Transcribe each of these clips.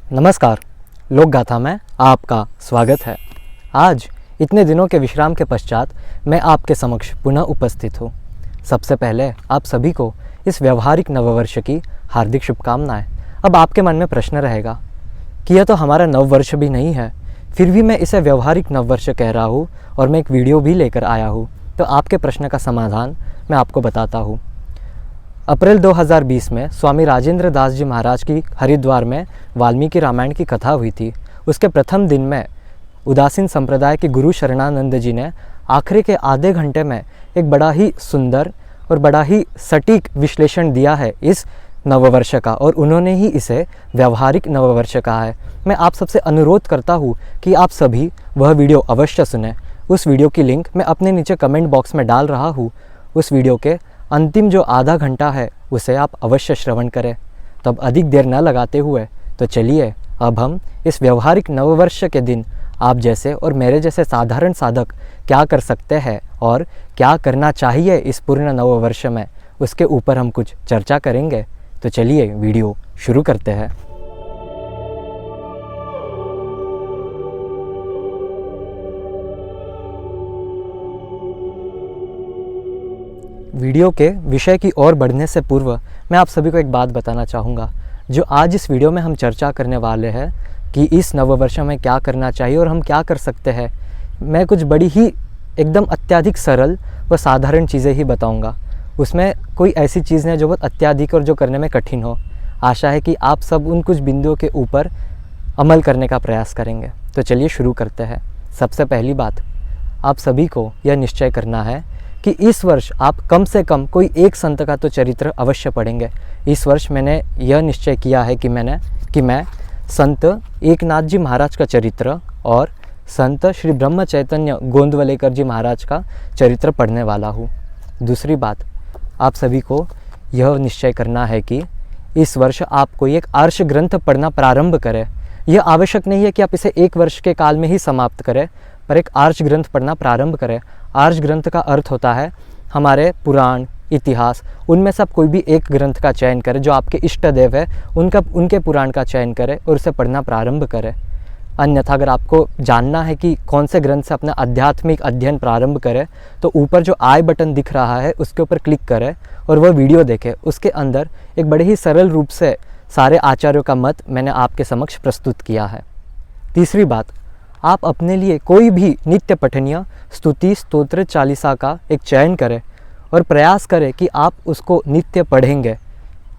नमस्कार, लोक गाथा में आपका स्वागत है। आज इतने दिनों के विश्राम के पश्चात मैं आपके समक्ष पुनः उपस्थित हूँ। सबसे पहले आप सभी को इस व्यवहारिक नववर्ष की हार्दिक शुभकामनाएं। अब आपके मन में प्रश्न रहेगा कि यह तो हमारा नववर्ष भी नहीं है, फिर भी मैं इसे व्यवहारिक नववर्ष कह रहा हूँ और मैं एक वीडियो भी लेकर आया हूँ। तो आपके प्रश्न का समाधान मैं आपको बताता हूँ। अप्रैल 2020 में स्वामी राजेंद्र दास जी महाराज की हरिद्वार में वाल्मीकि रामायण की कथा हुई थी। उसके प्रथम दिन में उदासीन संप्रदाय के गुरु शरणानंद जी ने आखिरी के आधे घंटे में एक बड़ा ही सुंदर और बड़ा ही सटीक विश्लेषण दिया है इस नववर्ष का, और उन्होंने ही इसे व्यवहारिक नववर्ष कहा है। मैं आप सबसे अनुरोध करता हूँ कि आप सभी वह वीडियो अवश्य सुने। उस वीडियो की लिंक मैं अपने नीचे कमेंट बॉक्स में डाल रहा हूँ। उस वीडियो के अंतिम जो आधा घंटा है उसे आप अवश्य श्रवण करें। तब अधिक देर न लगाते हुए तो चलिए अब हम इस व्यवहारिक नववर्ष के दिन आप जैसे और मेरे जैसे साधारण साधक क्या कर सकते हैं और क्या करना चाहिए इस पूर्ण नववर्ष में, उसके ऊपर हम कुछ चर्चा करेंगे। तो चलिए वीडियो शुरू करते हैं। वीडियो के विषय की ओर बढ़ने से पूर्व मैं आप सभी को एक बात बताना चाहूँगा। जो आज इस वीडियो में हम चर्चा करने वाले हैं कि इस नववर्ष में क्या करना चाहिए और हम क्या कर सकते हैं, मैं कुछ बड़ी ही एकदम अत्यधिक सरल व साधारण चीज़ें ही बताऊँगा। उसमें कोई ऐसी चीज़ नहीं जो बहुत अत्यधिक और जो करने में कठिन हो। आशा है कि आप सब उन कुछ बिंदुओं के ऊपर अमल करने का प्रयास करेंगे। तो चलिए शुरू करते हैं। सबसे पहली बात, आप सभी को यह निश्चय करना है कि इस वर्ष आप कम से कम कोई एक संत का तो चरित्र अवश्य पढ़ेंगे। इस वर्ष मैंने यह निश्चय किया है कि मैं संत एकनाथ जी महाराज का चरित्र और संत श्री ब्रह्म चैतन्य गोंदवलेकर जी महाराज का चरित्र पढ़ने वाला हूँ। दूसरी बात, आप सभी को यह निश्चय करना है कि इस वर्ष आप कोई एक आर्ष ग्रंथ पढ़ना प्रारंभ करें। यह आवश्यक नहीं है कि आप इसे एक वर्ष के काल में ही समाप्त करें, पर एक आर्ष ग्रंथ पढ़ना प्रारंभ करें। आर्ष ग्रंथ का अर्थ होता है हमारे पुराण, इतिहास, उनमें से आप कोई भी एक ग्रंथ का चयन करें जो आपके इष्ट देव है, उनके पुराण का चयन करें और उसे पढ़ना प्रारंभ करें। अन्यथा अगर आपको जानना है कि कौन से ग्रंथ से अपना आध्यात्मिक अध्ययन प्रारंभ करें, तो ऊपर जो आई बटन दिख रहा है उसके ऊपर क्लिक करें और वह वीडियो देखें। उसके अंदर एक बड़े ही सरल रूप से सारे आचार्यों का मत मैंने आपके समक्ष प्रस्तुत किया है। तीसरी बात, आप अपने लिए कोई भी नित्य पठनीय स्तुति, स्तोत्र, चालीसा का एक चयन करें और प्रयास करें कि आप उसको नित्य पढ़ेंगे।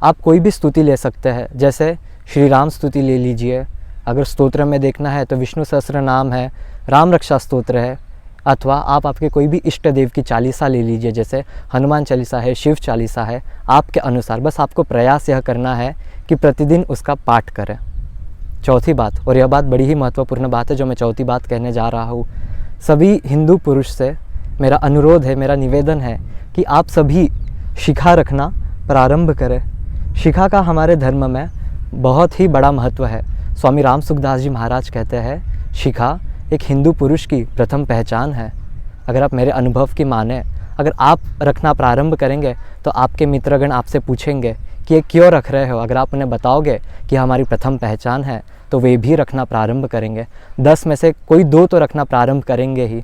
आप कोई भी स्तुति ले सकते हैं, जैसे श्री राम स्तुति ले लीजिए। अगर स्तोत्र में देखना है तो विष्णु सहस्त्र नाम है, राम रक्षा स्तोत्र है, अथवा आप आपके कोई भी इष्ट देव की चालीसा ले लीजिए, जैसे हनुमान चालीसा है, शिव चालीसा है। आपके अनुसार बस आपको प्रयास यह करना है कि प्रतिदिन उसका पाठ करें। चौथी बात, और यह बात बड़ी ही महत्वपूर्ण बात है जो मैं चौथी बात कहने जा रहा हूँ, सभी हिंदू पुरुष से मेरा अनुरोध है, मेरा निवेदन है कि आप सभी शिखा रखना प्रारंभ करें। शिखा का हमारे धर्म में बहुत ही बड़ा महत्व है। स्वामी राम सुखदास जी महाराज कहते हैं शिखा एक हिंदू पुरुष की प्रथम पहचान है। अगर आप मेरे अनुभव की माने, अगर आप रखना प्रारंभ करेंगे तो आपके मित्रगण आपसे पूछेंगे कि ये क्यों रख रहे हो। अगर आप उन्हें बताओगे कि हमारी प्रथम पहचान है तो वे भी रखना प्रारंभ करेंगे। 10 में से कोई 2 तो रखना प्रारंभ करेंगे ही।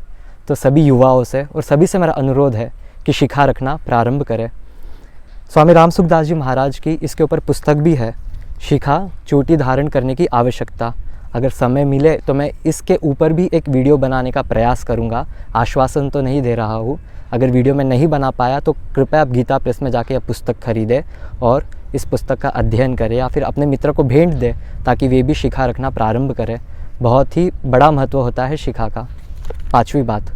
तो सभी युवाओं से और सभी से मेरा अनुरोध है कि शिखा रखना प्रारंभ करें। स्वामी राम सुखदास जी महाराज की इसके ऊपर पुस्तक भी है, शिखा चोटी धारण करने की आवश्यकता। अगर समय मिले तो मैं इसके ऊपर भी एक वीडियो बनाने का प्रयास करूंगा। आश्वासन तो नहीं दे रहा हूँ। अगर वीडियो में नहीं बना पाया तो कृपया आप गीता प्रेस में जाके यह पुस्तक खरीदें और इस पुस्तक का अध्ययन करें, या फिर अपने मित्र को भेंट दें ताकि वे भी शिखा रखना प्रारंभ करें। बहुत ही बड़ा महत्व होता है शिखा का। पांचवी बात,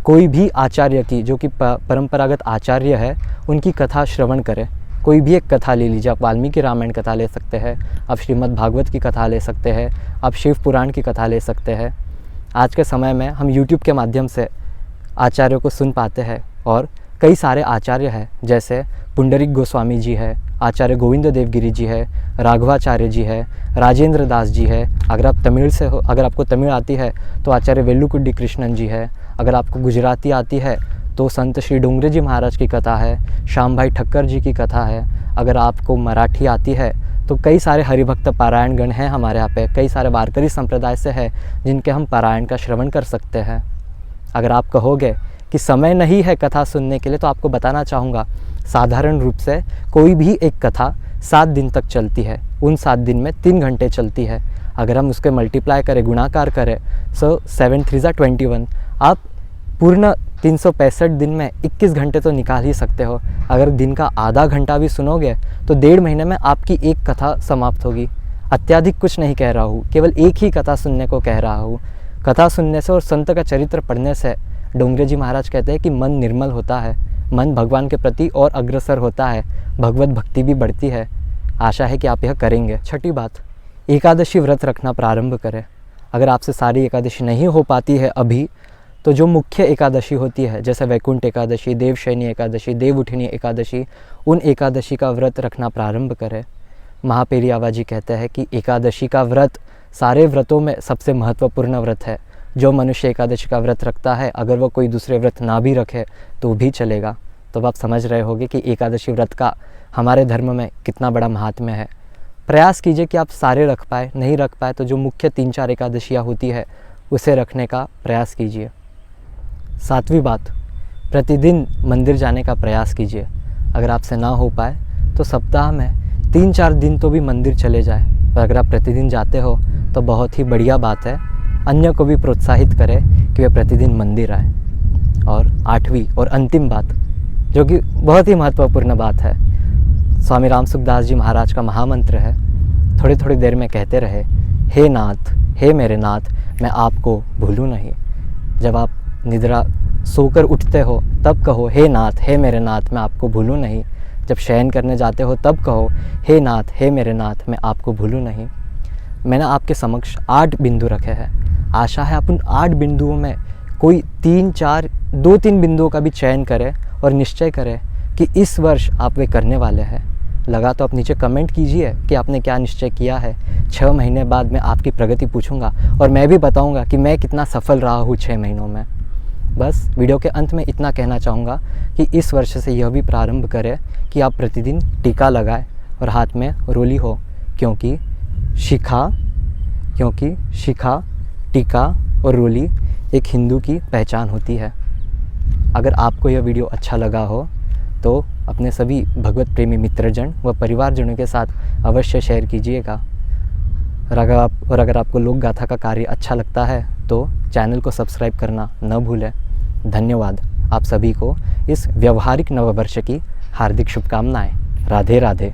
कोई भी आचार्य की जो कि परंपरागत आचार्य है उनकी कथा श्रवण करें। कोई भी एक कथा ले लीजिए। आप वाल्मीकि रामायण कथा ले सकते हैं, आप श्रीमद् भागवत की कथा ले सकते हैं, आप शिव पुराण की कथा ले सकते हैं। आज के समय में हम YouTube के माध्यम से आचार्यों को सुन पाते हैं और कई सारे आचार्य हैं, जैसे पुंडरीक गोस्वामी जी है, आचार्य गोविंद देवगिरी जी है, राघवाचार्य जी है, राजेंद्र दास जी है। अगर आप तमिल से हो, अगर आपको तमिल आती है तो आचार्य वेल्लुकुड्डी कृष्णन जी है। अगर आपको गुजराती आती है तो संत श्री डोंगरे जी महाराज की कथा है, श्याम भाई ठक्कर जी की कथा है। अगर आपको मराठी आती है तो कई सारे हरिभक्त पारायण गण हैं हमारे यहाँ पे, कई सारे वारकरी संप्रदाय से हैं जिनके हम पारायण का श्रवण कर सकते हैं। अगर आप कहोगे कि समय नहीं है कथा सुनने के लिए, तो आपको बताना चाहूँगा साधारण रूप से कोई भी एक कथा 7 दिन तक चलती है। उन 7 दिन में 3 घंटे चलती है। अगर हम उसके मल्टीप्लाई करें, गुणाकार करें, सो 7 3 ज़ा 21, आप पूर्ण 365 दिन में 21 घंटे तो निकाल ही सकते हो। अगर दिन का आधा घंटा भी सुनोगे तो 1.5 महीने में आपकी एक कथा समाप्त होगी। अत्याधिक कुछ नहीं कह रहा हूँ, केवल एक ही कथा सुनने को कह रहा हूँ। कथा सुनने से और संत का चरित्र पढ़ने से डोंगरे जी महाराज कहते हैं कि मन निर्मल होता है, मन भगवान के प्रति और अग्रसर होता है, भगवत भक्ति भी बढ़ती है। आशा है कि आप यह करेंगे। छठी बात, एकादशी व्रत रखना प्रारंभ करें। अगर आपसे सारी एकादशी नहीं हो पाती है अभी, तो जो मुख्य एकादशी होती है, जैसे वैकुंठ एकादशी, देवशयनी एकादशी, देवउठनी एकादशी, उन एकादशी का व्रत रखना प्रारंभ करें। महापेरी आबा जी कहते हैं कि एकादशी का व्रत सारे व्रतों में सबसे महत्वपूर्ण व्रत है। जो मनुष्य एकादशी का व्रत रखता है, अगर वो कोई दूसरे व्रत ना भी रखे तो भी चलेगा। तो आप समझ रहे होंगे कि एकादशी व्रत का हमारे धर्म में कितना बड़ा महात्म्य है। प्रयास कीजिए कि आप सारे रख पाए, नहीं रख पाए तो जो मुख्य 3-4 एकादशियाँ होती है उसे रखने का प्रयास कीजिए। 7वीं बात, प्रतिदिन मंदिर जाने का प्रयास कीजिए। अगर आपसे ना हो पाए तो सप्ताह में 3-4 दिन तो भी मंदिर चले जाए, पर अगर आप प्रतिदिन जाते हो तो बहुत ही बढ़िया बात है। अन्य को भी प्रोत्साहित करें कि वे प्रतिदिन मंदिर आए। और 8वीं और अंतिम बात, जो कि बहुत ही महत्वपूर्ण बात है, स्वामी राम सुखदास जी महाराज का महामंत्र है, थोड़ी थोड़ी देर में कहते रहे, हे नाथ, हे मेरे नाथ, मैं आपको भूलूं नहीं। जब आप निद्रा सोकर उठते हो तब कहो, हे नाथ, हे मेरे नाथ, मैं आपको भूलूं नहीं। जब शयन करने जाते हो तब कहो, हे नाथ, हे मेरे नाथ, मैं आपको भूलूं नहीं। मैंने आपके समक्ष 8 बिंदु रखे हैं। आशा है आप उन 8 बिंदुओं में कोई 2-3 बिंदुओं का भी चयन करें और निश्चय करें कि इस वर्ष आप वे करने वाले हैं। लगा तो आप नीचे कमेंट कीजिए कि आपने क्या निश्चय किया है। 6 महीने बाद मैं आपकी प्रगति पूछूंगा और मैं भी बताऊंगा कि मैं कितना सफल रहा हूँ 6 महीनों में। बस वीडियो के अंत में इतना कहना चाहूँगा कि इस वर्ष से यह भी प्रारंभ करें कि आप प्रतिदिन टीका लगाएं और हाथ में रोली हो, क्योंकि शिखा, टीका और रोली एक हिंदू की पहचान होती है। अगर आपको यह वीडियो अच्छा लगा हो तो अपने सभी भगवत प्रेमी मित्रजन व परिवारजनों के साथ अवश्य शेयर कीजिएगा। और अगर आपको लोक गाथा का कार्य अच्छा लगता है तो चैनल को सब्सक्राइब करना न भूलें। धन्यवाद। आप सभी को इस व्यवहारिक नववर्ष की हार्दिक शुभकामनाएं। राधे राधे।